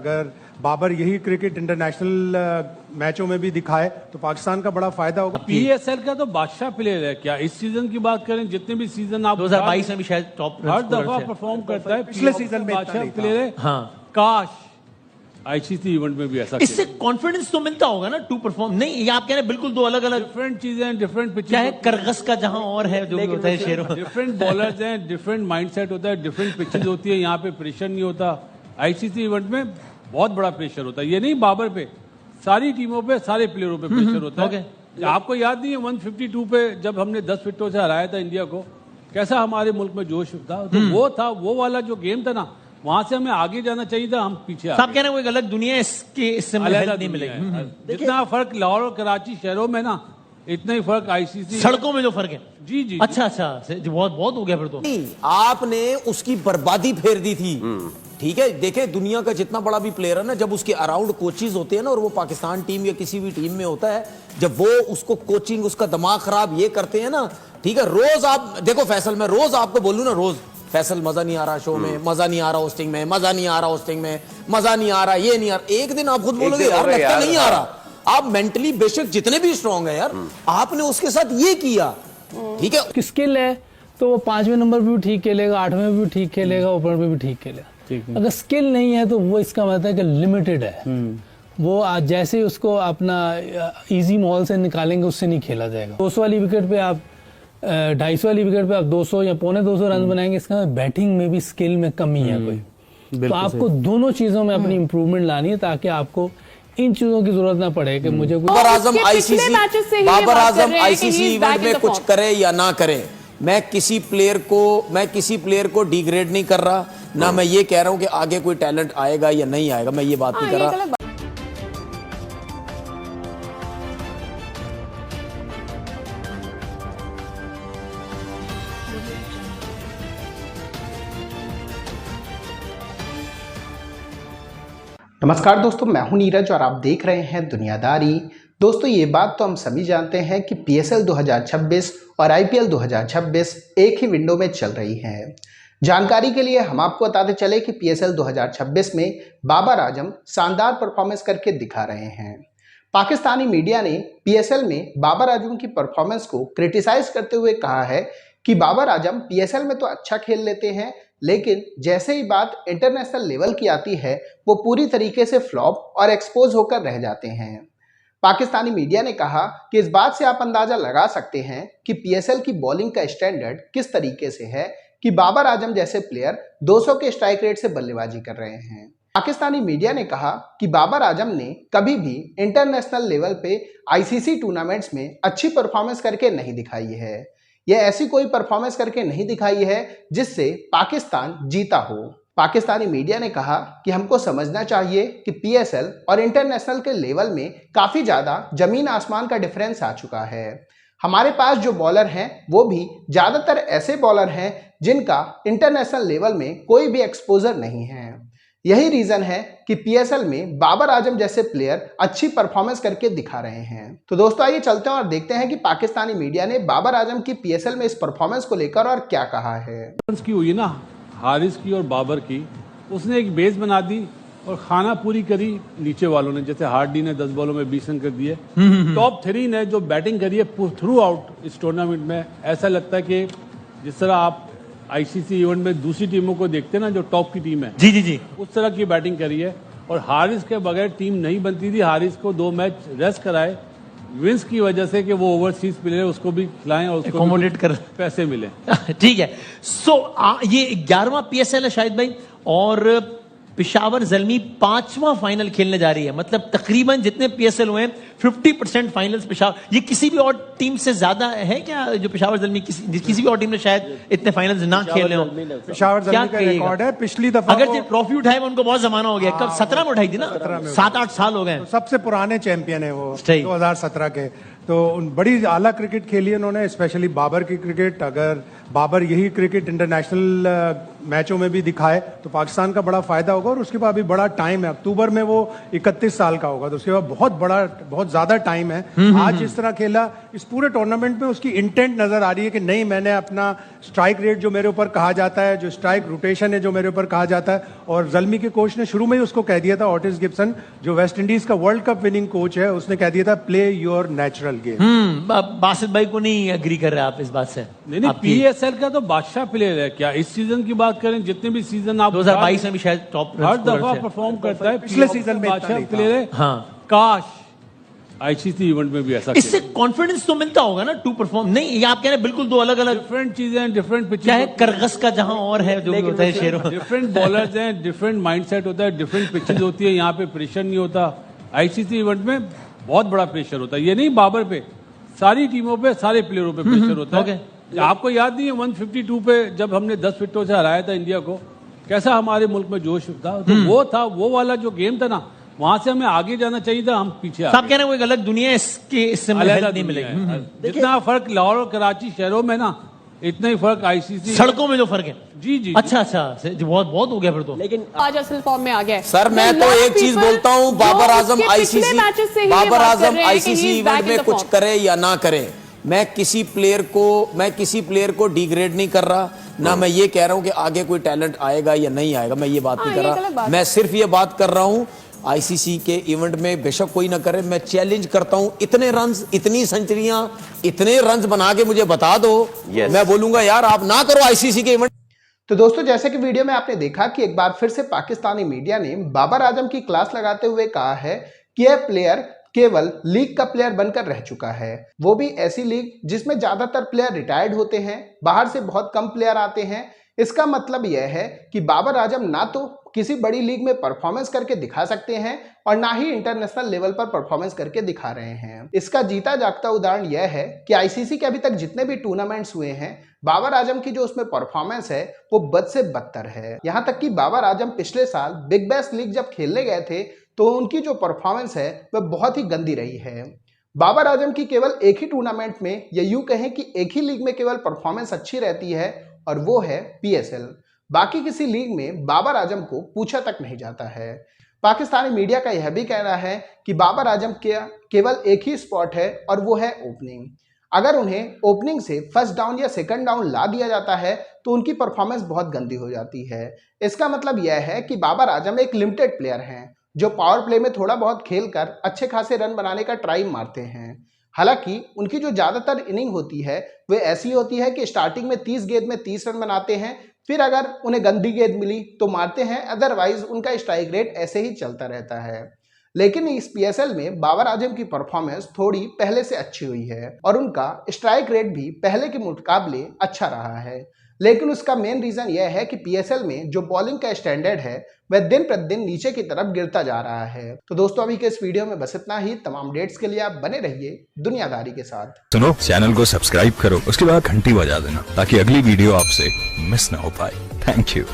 अगर बाबर यही cricket international मैचों में भी दिखाए तो पाकिस्तान का बड़ा फायदा होगा। पीएसएल का तो बादशाह प्लेयर है। क्या इस सीजन की बात करें, जितने भी सीजन आप 2022 में भी शायद टॉप हर दफा परफॉर्म करता है। पिछले सीजन में बादशाह प्लेयर है। हाँ, काश आईसीसी इवेंट में भी ऐसा इससे कॉन्फिडेंस तो मिलता होगा ना टू परफॉर्म। नहीं, ये आप कह रहे हैं बिल्कुल दो अलग अलग डिफरेंट चीजें, डिफरेंट पिच क्या है, करगस का जहां और है जो भी होता है शेरों। डिफरेंट बॉलर्स हैं, डिफरेंट माइंडसेट होता है, डिफरेंट पिचेस होती है। यहाँ पे प्रेशर नहीं होता। आईसीसी इवेंट में बहुत बड़ा प्रेशर होता है। ये नहीं बाबर पे, सारी टीमों पे, सारे प्लेयरों पे प्रेशर होता है। आपको याद नहीं है 152 पे जब हमने 10 विकेटों से हराया था इंडिया को, कैसा हमारे मुल्क में जोश था। तो वो था, वो वाला जो गेम था ना, वहां से हमें आगे जाना चाहिए था, हम पीछे आ गए। आप कह रहे हैं वो एक अलग दुनिया है, इससे नहीं मिलेगी। जितना फर्क लाहौर और कराची शहरों में ना, इतना ही फर्क आईसीसी सड़कों में जो फर्क है। जी जी। अच्छा बहुत बहुत हो गया फिर तो। आपने उसकी बर्बादी फेर दी थी। ठीक है, देखे दुनिया का जितना बड़ा भी प्लेयर है ना, जब उसके अराउंड कोचेज होते हैं ना, और वो पाकिस्तान टीम या किसी भी टीम में होता है, जब वो उसको कोचिंग, उसका दिमाग खराब ये करते हैं ना, ठीक है, रोज आप देखो फैसल में, रोज आपको बोलूं ना, रोज फैसल मजा नहीं आ रहा शो में, मजा नहीं आ रहा होस्टिंग में, मजा नहीं आ रहा होस्टिंग में, मजा नहीं आ रहा, ये नहीं आ रहा। एक दिन आप खुद बोलोगे यार लगता नहीं आ रहा। आप मेंटली बेशक जितने भी स्ट्रांग है यार, आपने उसके साथ ये किया। ठीक है, स्किल है तो वो 5वें नंबर पे भी ठीक खेलेगा, 8वें में भी ठीक खेलेगा, ओपनर पे भी ठीक खेलेगा। अगर स्किल नहीं है तो वो इसका मतलब है कि लिमिटेड है। वो आज जैसे ही उसको अपना इजी माहौल से निकालेंगे उससे नहीं खेला जाएगा। 200 वाली विकेट पे आप 250 वाली विकेट पे आप 200 या पौने 200 रन बनाएंगे, इसका बैटिंग में भी स्किल में कमी है कोई। तो आपको दोनों चीजों में अपनी इंप्रूवमेंट लानी है ताकि आपको इन चीजों की जरूरत ना पड़े कि मुझे बाबर आजम आईसीसी इवेंट में कुछ करे या ना करे, मैं किसी प्लेयर को डिग्रेड नहीं कर रहा, ना मैं ये कह रहा हूं कि आगे कोई टैलेंट आएगा या नहीं आएगा, मैं ये बात नहीं कर रहा। नमस्कार दोस्तों, मैं हूं नीरज और आप देख रहे हैं दुनियादारी। दोस्तों, ये बात तो हम सभी जानते हैं कि पीएसएल 2026 और आईपीएल 2026 एक ही विंडो में चल रही हैं। जानकारी के लिए हम आपको बताते चले कि पीएसएल 2026 में बाबर आजम शानदार परफॉर्मेंस करके दिखा रहे हैं। पाकिस्तानी मीडिया ने पीएसएल में बाबर आजम की परफॉर्मेंस को क्रिटिसाइज करते हुए कहा है कि बाबर आजम पीएसएल में तो अच्छा खेल लेते हैं, लेकिन जैसे ही बात इंटरनेशनल लेवल की आती है वो पूरी तरीके से फ्लॉप और एक्सपोज होकर रह जाते हैं। पाकिस्तानी मीडिया ने कहा कि इस बात से आप अंदाजा लगा सकते हैं कि पीएसएल की बॉलिंग का स्टैंडर्ड किस तरीके से है कि बाबर आजम जैसे प्लेयर 200 के स्ट्राइक रेट से बल्लेबाजी कर रहे हैं। पाकिस्तानी मीडिया ने कहा कि बाबर आजम ने कभी भी इंटरनेशनल लेवल पे आईसीसी टूर्नामेंट्स में अच्छी परफॉर्मेंस करके नहीं दिखाई है। यह ऐसी कोई परफॉर्मेंस करके नहीं दिखाई है जिससे पाकिस्तान जीता हो। पाकिस्तानी मीडिया ने कहा कि हमको समझना चाहिए कि पीएसएल और इंटरनेशनल के लेवल में काफ़ी ज़्यादा जमीन आसमान का डिफरेंस आ चुका है। हमारे पास जो बॉलर हैं वो भी ज़्यादातर ऐसे बॉलर हैं जिनका इंटरनेशनल लेवल में कोई भी एक्सपोजर नहीं है। यही रीज़न है कि पीएसएल में बाबर आजम जैसे प्लेयर अच्छी परफॉर्मेंस करके दिखा रहे हैं। तो दोस्तों, आइए चलते हैं और देखते हैं कि पाकिस्तानी मीडिया ने बाबर आजम की पीएसएल में इस परफॉर्मेंस को लेकर और क्या कहा है। की हुई ना, हारिस की और बाबर की, उसने एक बेस बना दी और खाना पूरी करी नीचे वालों ने। जैसे हार्डी ने 10 बॉलों में 20 रन कर दिए। टॉप 3 ने जो बैटिंग करी है थ्रू आउट इस टूर्नामेंट में, ऐसा लगता है कि जिस तरह आप आईसीसी इवेंट में दूसरी टीमों को देखते हैं ना, जो टॉप की टीम है, जी, उस तरह की बैटिंग करी है। और हारिस के बगैर टीम नहीं बनती थी। हारिस को 2 मैच रेस्ट कराए विंस की वजह से कि वो ओवरसीज प्लेयर उसको भी खिलाएं और उसको अकोमोडेट कर पैसे मिले। ठीक है। ये 11वां पीएसएल है शाहिद भाई, और पेशावर ज़ल्मी 5वां फाइनल खेलने जा रही है। मतलब तकरीबन जितने पीएसएल हुए 50% फाइनल्स पेशावर। ये किसी भी और टीम से ज्यादा है क्या, जो पेशावर ज़ल्मी किसी भी और टीम ने शायद इतने फाइनल्स ना खेले हो? पेशावर ज़ल्मी का रिकॉर्ड है। पिछली दफा अगर जो ट्रॉफी उठाए उनको बहुत जमाना हो गया। कब 17 में उठाई थी ना, 7-8 साल हो गए। तो सबसे पुराने चैंपियन है वो 2017 के। तो बड़ी आला क्रिकेट खेली उन्होंने, स्पेशली बाबर की क्रिकेट। अगर बाबर यही क्रिकेट इंटरनेशनल मैचों में भी दिखाए तो पाकिस्तान का बड़ा फायदा होगा। और उसके बाद अभी बड़ा टाइम है, अक्टूबर में वो 31 साल का होगा, तो उसके बाद बहुत ज्यादा टाइम है। आज जिस तरह खेला, इस पूरे टूर्नामेंट में उसकी इंटेंट नजर आ रही है कि नहीं, मैंने अपना स्ट्राइक रेट जो मेरे ऊपर कहा जाता है, जो स्ट्राइक रोटेशन है जो मेरे ऊपर कहा जाता है, और ज़ल्मी के कोच ने शुरू में ही उसको कह दिया था, ऑटिस गिब्सन जो वेस्ट इंडीज का वर्ल्ड कप विनिंग कोच है, उसने कह दिया था play your natural game. Basit भाई को नहीं एग्री कर रहे आप इस बात से? नहीं, पीएसएल का तो बादशाह प्लेयर है। क्या इस सीजन की बात करें, जितने भी सीजन आप 2022 में भी शायद टॉप हर दफा परफॉर्म करता है, पिछले सीजन में बादशाह प्लेयर है। हाँ, काश आईसीसी इवेंट में भी ऐसा इससे कॉन्फिडेंस तो मिलता होगा ना टू परफॉर्म। नहीं, ये आप कह रहे हैं बिल्कुल दो अलग अलग डिफरेंट चीजें, डिफरेंट पिचेस, चाहे करगस का जहां और है जो भी होता है शेरों, डिफरेंट बॉलर्स हैं, डिफरेंट माइंडसेट होता है, डिफरेंट पिचेस होती है। यहाँ पे प्रेशर नहीं होता। आईसीसी इवेंट में बहुत बड़ा प्रेशर होता है। ये नहीं बाबर पे, सारी टीमों पे, सारे प्लेयरों पे प्रेशर होता है। आपको याद नहीं है 152 पे जब हमने 10 विकेटों से हराया था इंडिया को, कैसा हमारे मुल्क में जोश था? तो वो था, वो वाला जो गेम था ना, वहां से हमें आगे जाना चाहिए था, हम पीछे आ आप कह रहे हैं वो एक अलग दुनिया है, इससे नहीं मिलेगी। जितना फर्क लाहौर और कराची शहरों में ना, इतना ही फर्क आईसीसी सड़कों में जो फर्क है। जी जी। अच्छा, बहुत हो गया फिर तो। लेकिन आज असल फॉर्म में आ गया है। सर मैं तो एक चीज बोलता हूं, बाबर आजम आईसीसी इवेंट में कुछ करे या ना करे, मैं किसी प्लेयर को डिग्रेड नहीं कर रहा, ना मैं ये कह रहा हूं कि आगे कोई टैलेंट आएगा या नहीं आएगा, मैं ये बात नहीं कर रहा। मैं सिर्फ ये बात कर रहा हूं, आईसीसी के इवेंट में बेशक कोई ना करे, मैं चैलेंज करता हूं, इतने रन्स, इतनी सेंचुरियां, इतने रन्स बना के मुझे बता दो, मैं बोलूंगा यार आप ना करो आईसीसी के इवेंट। तो दोस्तों, जैसे कि वीडियो में आपने देखा कि एक बार फिर से पाकिस्तानी मीडिया ने बाबर आजम की क्लास लगाते हुए कहा है कि यह प्लेयर केवल लीग का प्लेयर बनकर रह चुका है, वो भी ऐसी लीग जिसमें ज्यादातर प्लेयर रिटायर्ड होते हैं, बाहर से बहुत कम प्लेयर आते हैं। इसका मतलब यह है कि बाबर आजम ना तो किसी बड़ी लीग में परफॉर्मेंस करके दिखा सकते हैं और ना ही इंटरनेशनल लेवल पर परफॉर्मेंस करके दिखा रहे हैं। इसका जीता जागता उदाहरण यह है कि आईसीसी के अभी तक जितने भी टूर्नामेंट्स हुए हैं, बाबर आजम की जो उसमें परफॉर्मेंस है वो बद से बदतर है। यहाँ तक कि बाबर आजम पिछले साल बिग बैश लीग जब खेलने गए थे तो उनकी जो परफॉर्मेंस है वह बहुत ही गंदी रही है। बाबर आजम की केवल एक ही टूर्नामेंट में, या यूं कहें कि एक ही लीग में केवल परफॉर्मेंस अच्छी रहती है, और वो है पीएसएल। बाकी किसी लीग में बाबर आजम को पूछा तक नहीं जाता है। पाकिस्तानी मीडिया का यह भी कहना है कि बाबर आजम के केवल एक ही स्पॉट है और वो है ओपनिंग। अगर उन्हें ओपनिंग से फर्स्ट डाउन या सेकंड डाउन ला दिया जाता है तो उनकी परफॉर्मेंस बहुत गंदी हो जाती है। इसका मतलब यह है कि बाबर आजम एक लिमिटेड प्लेयर हैं जो पावर प्ले में थोड़ा बहुत खेलकर अच्छे खासे रन बनाने का ट्राई मारते हैं। हालांकि उनकी जो ज्यादातर इनिंग होती है वह ऐसी होती है कि स्टार्टिंग में 30 गेंद में 30 रन बनाते हैं, फिर अगर उन्हें गंदी गेंद मिली तो मारते हैं, अदरवाइज उनका स्ट्राइक रेट ऐसे ही चलता रहता है। लेकिन इस पीएसएल में बाबर आजम की परफॉर्मेंस थोड़ी पहले से अच्छी हुई है और उनका स्ट्राइक रेट भी पहले के मुकाबले अच्छा रहा है। लेकिन उसका मेन रीजन यह है कि पीएसएल में जो बॉलिंग का स्टैंडर्ड है वह दिन प्रतिदिन नीचे की तरफ गिरता जा रहा है। तो दोस्तों, अभी के इस वीडियो में बस इतना ही। तमाम अपडेट्स के लिए आप बने रहिए दुनियादारी के साथ। सुनो, चैनल को सब्सक्राइब करो, उसके बाद घंटी बजा देना ताकि अगली वीडियो आपसे मिस ना हो पाए। Thank you.